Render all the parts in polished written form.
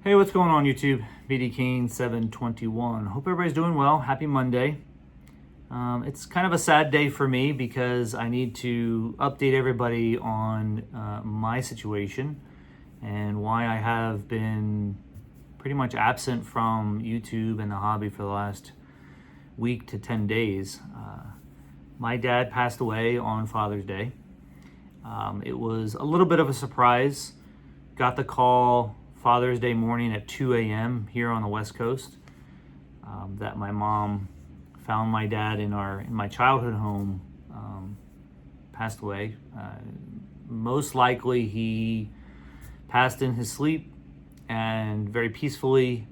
Hey, what's going on YouTube? BD Kane 721. Hope everybody's doing well. Happy Monday. It's kind of a sad day for me because I need to update everybody on my situation and why I have been pretty much absent from YouTube and the hobby for the last week to 10 days. My dad passed away on Father's Day. It was a little bit of a surprise. Got the call Father's Day morning at 2 a.m. here on the West Coast, that my mom found my dad in my childhood home, passed away. Most likely he passed in his sleep and very peacefully,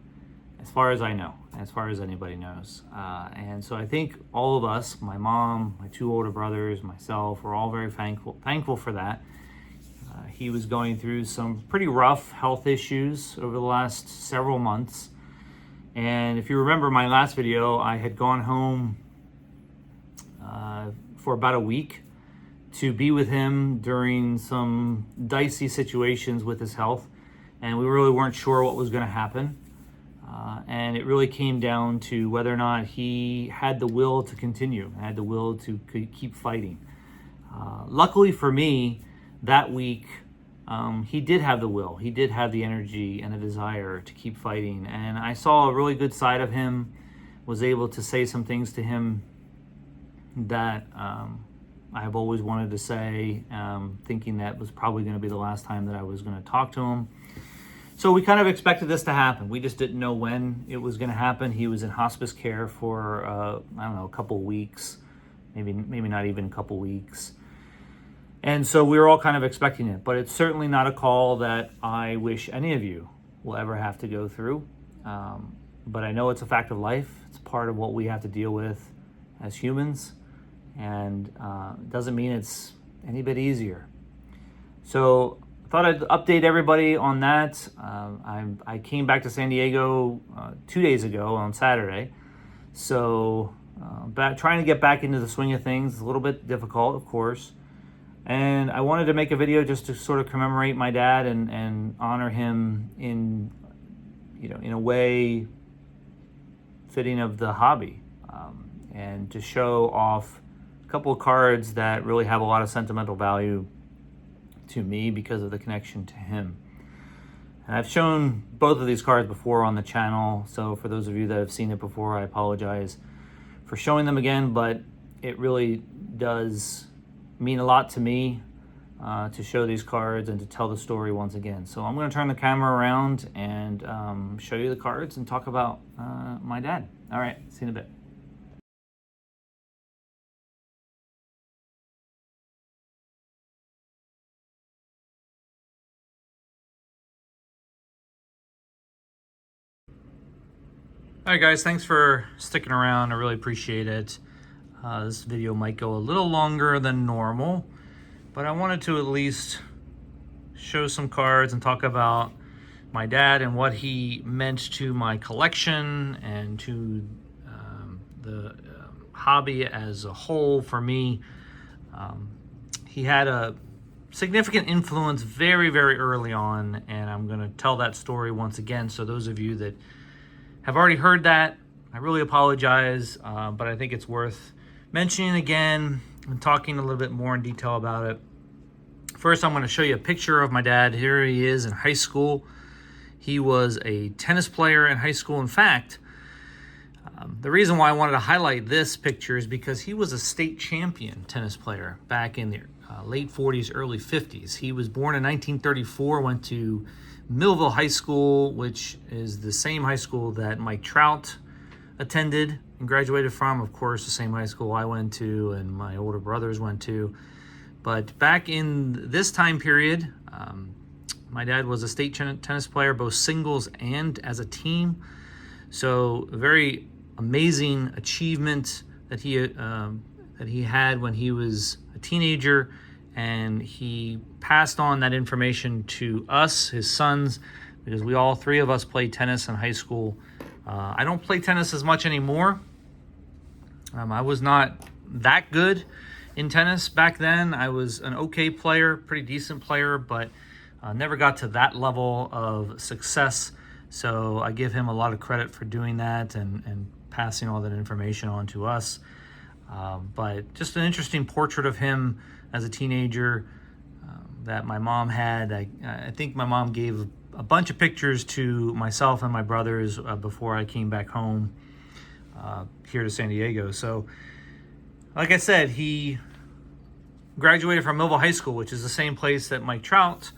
as far as I know, as far as anybody knows. And so I think all of us, my mom, my two older brothers, myself, we're all very thankful for that. He was going through some pretty rough health issues over the last several months. And if you remember my last video, I had gone home for about a week to be with him during some dicey situations with his health. And we really weren't sure what was going to happen. And it really came down to whether or not he had the will to continue, had the will to keep fighting. Luckily for me, that week, he did have the will. He did have the energy and the desire to keep fighting. And I saw a really good side of him, was able to say some things to him that I have always wanted to say, thinking that was probably going to be the last time that I was going to talk to him. So we kind of expected this to happen. We just didn't know when it was going to happen. He was in hospice care for, I don't know, a couple of weeks, maybe not even a couple weeks. And so we were all kind of expecting it, but it's certainly not a call that I wish any of you will ever have to go through. But I know it's a fact of life. It's part of what we have to deal with as humans, and it doesn't mean it's any bit easier. So I thought I'd update everybody on that. I came back to San Diego 2 days ago on Saturday. So trying to get back into the swing of things is a little bit difficult, of course. And I wanted to make a video just to sort of commemorate my dad and honor him in a way fitting of the hobby, and to show off a couple of cards that really have a lot of sentimental value to me because of the connection to him. And I've shown both of these cards before on the channel, so for those of you that have seen it before, I apologize for showing them again, but it really does mean a lot to me to show these cards and to tell the story once again. So I'm going to turn the camera around and show you the cards and talk about my dad. All right, see you in a bit. All right, guys, thanks for sticking around. I really appreciate it. This video might go a little longer than normal, but I wanted to at least show some cards and talk about my dad and what he meant to my collection and to the hobby as a whole for me. He had a significant influence very, very early on, and I'm going to tell that story once again. So those of you that have already heard that, I really apologize, but I think it's worth mentioning again and talking a little bit more in detail about it. First, I'm going to show you a picture of my dad. Here he is in high school. He was a tennis player in high school. In fact, the reason why I wanted to highlight this picture is because he was a state champion tennis player back in the late 40s, early 50s. He was born in 1934, went to Millville High School, which is the same high school that Mike Trout attended and graduated from. Of course, the same high school I went to and my older brothers went to. But back in this time period, my dad was a state tennis player, both singles and as a team. So a very amazing achievement that he had when he was a teenager, and he passed on that information to us, his sons, because we all three of us played tennis in high school. I don't play tennis as much anymore. I was not that good in tennis back then. I was an okay player, pretty decent player, but never got to that level of success So I give him a lot of credit for doing that and passing all that information on to us. But just an interesting portrait of him as a teenager that my mom had. I think my mom gave a bunch of pictures to myself and my brothers before I came back home here to San Diego. So, like I said, he graduated from Millville High School, which is the same place that Mike Trout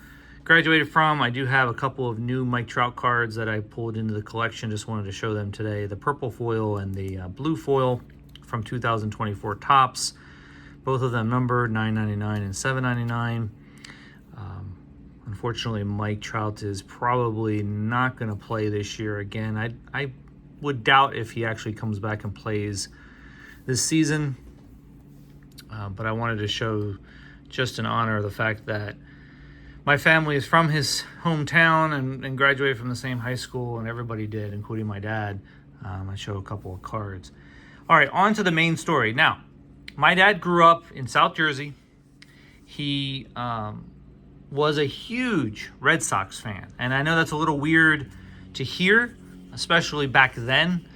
graduated from. I do have a couple of new Mike Trout cards that I pulled into the collection. Just wanted to show them today. The purple foil and the blue foil from 2024 Topps. Both of them numbered 999 and 799. Unfortunately, Mike Trout is probably not going to play this year again. I would doubt if he actually comes back and plays this season. But I wanted to show just in honor of the fact that my family is from his hometown and graduated from the same high school, and everybody did, including my dad. I show a couple of cards. All right, on to the main story. Now, my dad grew up in South Jersey. He was a huge Red Sox fan, and I know that's a little weird to hear, especially back then.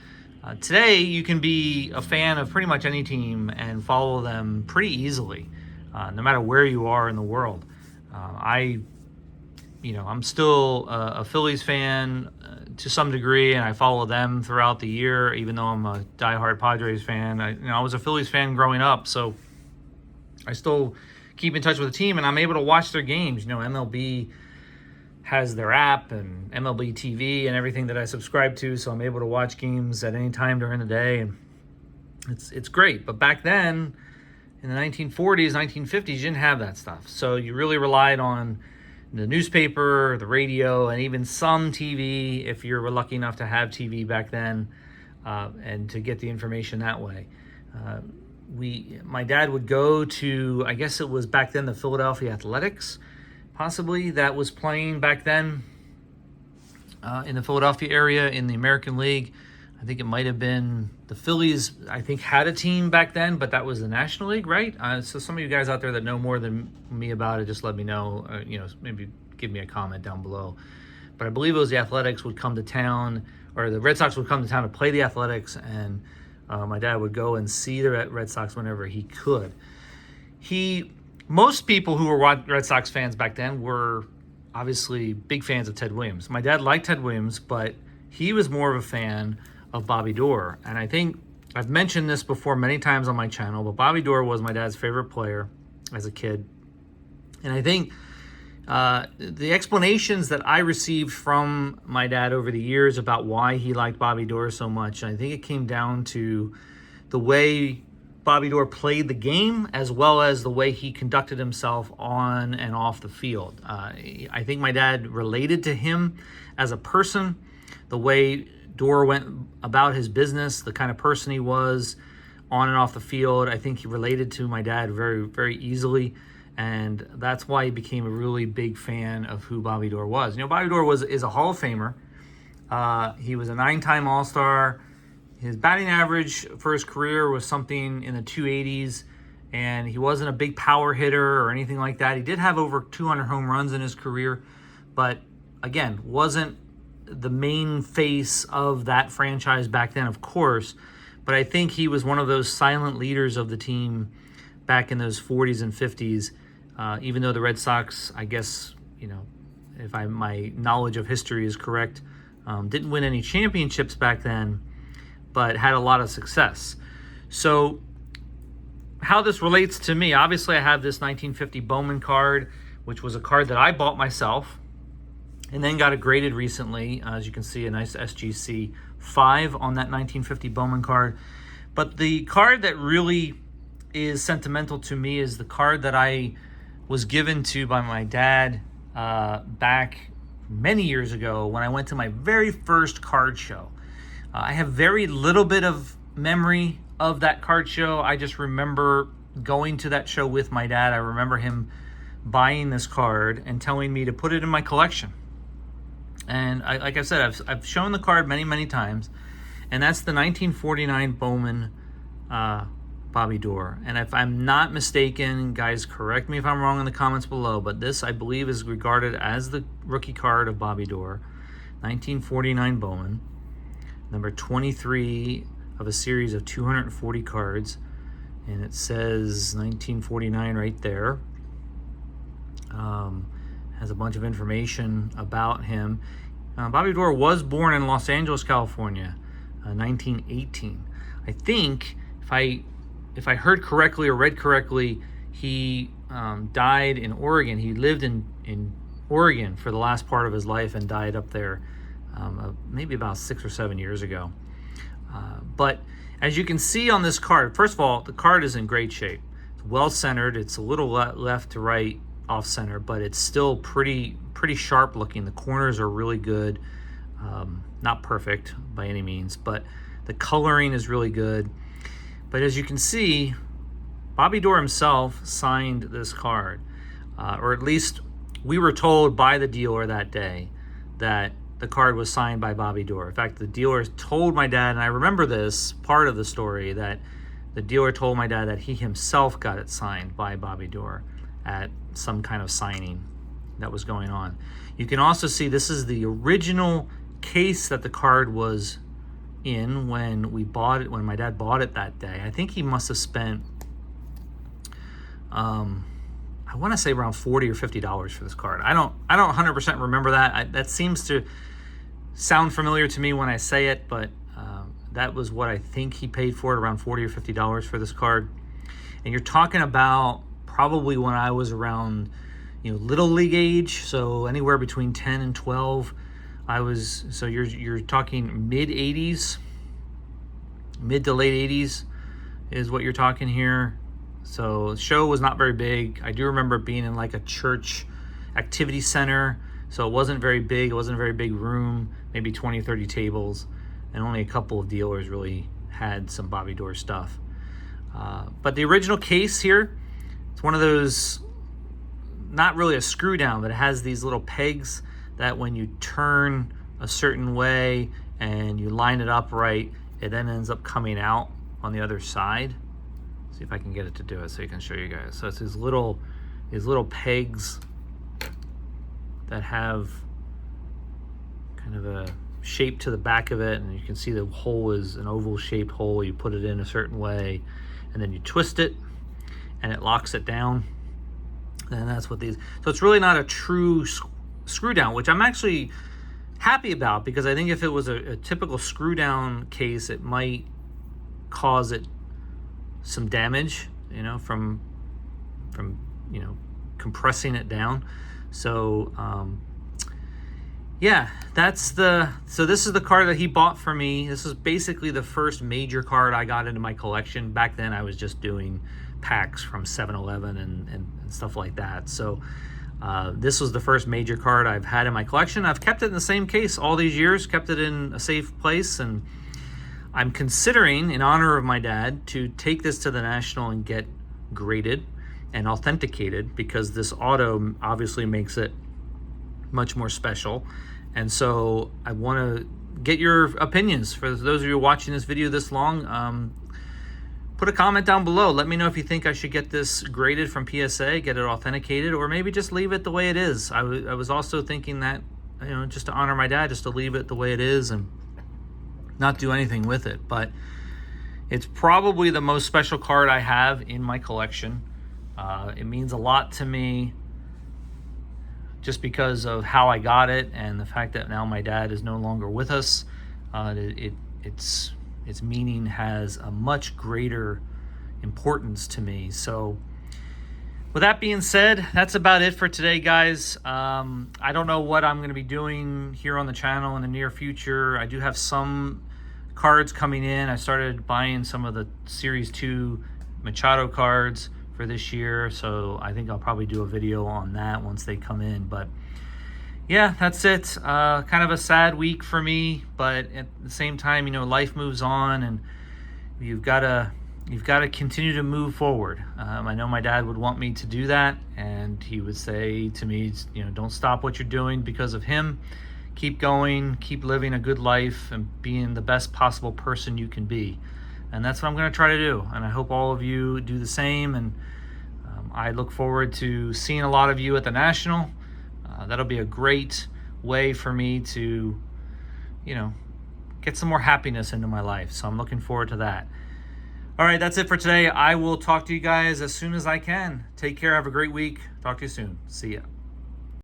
Today, you can be a fan of pretty much any team and follow them pretty easily, no matter where you are in the world. I'm still a Phillies fan to some degree, and I follow them throughout the year, even though I'm a diehard Padres fan. I was a Phillies fan growing up, so I still keep in touch with the team, and I'm able to watch their games. MLB has their app and MLB TV and everything that I subscribe to, so I'm able to watch games at any time during the day, and it's great. But back then, in the 1940s, 1950s, you didn't have that stuff. So you really relied on the newspaper, the radio, and even some TV, if you were lucky enough to have TV back then, and to get the information that way. My dad would go to, I guess it was back then the Philadelphia Athletics, possibly, that was playing back then in the Philadelphia area in the American League. I think it might have been the Phillies, I think, had a team back then, but that was the National League, right? So some of you guys out there that know more than me about it, just let me know, maybe give me a comment down below. But I believe it was the Athletics would come to town, or the Red Sox would come to town to play the Athletics, and my dad would go and see the Red Sox whenever he could. Most people who were Red Sox fans back then were obviously big fans of Ted Williams. My dad liked Ted Williams, but he was more of a fan of Bobby Doerr. And I think I've mentioned this before many times on my channel, but Bobby Doerr was my dad's favorite player as a kid. And I think the explanations that I received from my dad over the years about why he liked Bobby Doerr so much, I think it came down to the way Bobby Doerr played the game, as well as the way he conducted himself on and off the field. I think my dad related to him as a person, the way Doerr went about his business, the kind of person he was on and off the field. I think he related to my dad very, very easily, and that's why he became a really big fan of who Bobby Doerr was. Bobby Doerr is a Hall of Famer. He was a 9-time All-Star. His batting average for his career was something in the 280s, and he wasn't a big power hitter or anything like that. He did have over 200 home runs in his career, but again, wasn't the main face of that franchise back then, of course. But I think he was one of those silent leaders of the team back in those 40s and 50s, even though the Red Sox, I guess, if my knowledge of history is correct, didn't win any championships back then, but had a lot of success. So how this relates to me, obviously I have this 1950 Bowman card, which was a card that I bought myself and then got it graded recently. As you can see, a nice SGC 5 on that 1950 Bowman card. But the card that really is sentimental to me is the card that I was given to by my dad back many years ago when I went to my very first card show. I have very little bit of memory of that card show. I just remember going to that show with my dad. I remember him buying this card and telling me to put it in my collection. And like I said, I've shown the card many, many times. And that's the 1949 Bowman Bobby Doerr. And if I'm not mistaken, guys, correct me if I'm wrong in the comments below, but this, I believe, is regarded as the rookie card of Bobby Doerr. 1949 Bowman, number 23 of a series of 240 cards, and it says 1949 right there. Has a bunch of information about him. Bobby Doerr was born in Los Angeles, California, 1918. I think if I heard correctly or read correctly, he died in Oregon. He lived in Oregon for the last part of his life and died up there maybe about 6 or 7 years ago. But as you can see on this card, first of all, the card is in great shape. It's well centered. It's a little left to right off center, but it's still pretty sharp looking. The corners are really good. Not perfect by any means, but the coloring is really good. But as you can see, Bobby Doerr himself signed this card, or at least we were told by the dealer that day that the card was signed by Bobby Doerr. In fact, the dealer told my dad, and I remember this part of the story, that the dealer told my dad that he himself got it signed by Bobby Doerr at some kind of signing that was going on. You can also see this is the original case that the card was in when we bought it, when my dad bought it that day. I think he must have spent I want to say around $40 or $50 for this card. I don't 100% remember that. That seems to sound familiar to me when I say it, but that was what I think he paid for it, around $40 or $50 for this card. And you're talking about probably when I was around, little league age, so anywhere between 10 and 12. So you're talking mid 80s, mid to late 80s is what you're talking here. So the show was not very big. I do remember it being in like a church activity center, so it wasn't very big. It wasn't a very big room, maybe 20, 30 tables, and only a couple of dealers really had some Bobby Doerr stuff. But the original case here, it's one of those, not really a screw down, but it has these little pegs that when you turn a certain way and you line it up right, it then ends up coming out on the other side. See if I can get it to do it so you can show you guys. So it's these little pegs that have kind of a shape to the back of it, and you can see the hole is an oval shaped hole. You put it in a certain way and then you twist it and it locks it down, and that's what these. So it's really not a true screw down, which I'm actually happy about, because I think if it was a typical screw down case, it might cause it some damage, from compressing it down. So yeah, so this is the card that he bought for me. This is basically the first major card I got into my collection. Back then I was just doing packs from 7-Eleven and stuff like that. So this was the first major card I've had in my collection. I've kept it in the same case all these years, kept it in a safe place, and I'm considering, in honor of my dad, to take this to the National and get graded and authenticated, because this auto obviously makes it much more special. And so I want to get your opinions. For those of you watching this video this long, put a comment down below. Let me know if you think I should get this graded from PSA, get it authenticated, or maybe just leave it the way it is. I was also thinking that, just to honor my dad, just to leave it the way it is and not do anything with it. But it's probably the most special card I have in my collection. It means a lot to me just because of how I got it and the fact that now my dad is no longer with us. Its meaning has a much greater importance to me. So with that being said, that's about it for today, guys. I don't know what I'm going to be doing here on the channel in the near future. I do have some cards coming in. I started buying some of the Series 2 Machado cards for this year, so I think I'll probably do a video on that once they come in. But yeah, that's it. Kind of a sad week for me, but at the same time, life moves on, and you've got to continue to move forward. I know my dad would want me to do that, and he would say to me, don't stop what you're doing because of him. Keep going, keep living a good life, and being the best possible person you can be. And that's what I'm going to try to do, and I hope all of you do the same. And I look forward to seeing a lot of you at the National. That'll be a great way for me to get some more happiness into my life. So I'm looking forward to that. All right, that's it for today. I will talk to you guys as soon as I can. Take care. Have a great week. Talk to you soon. See ya.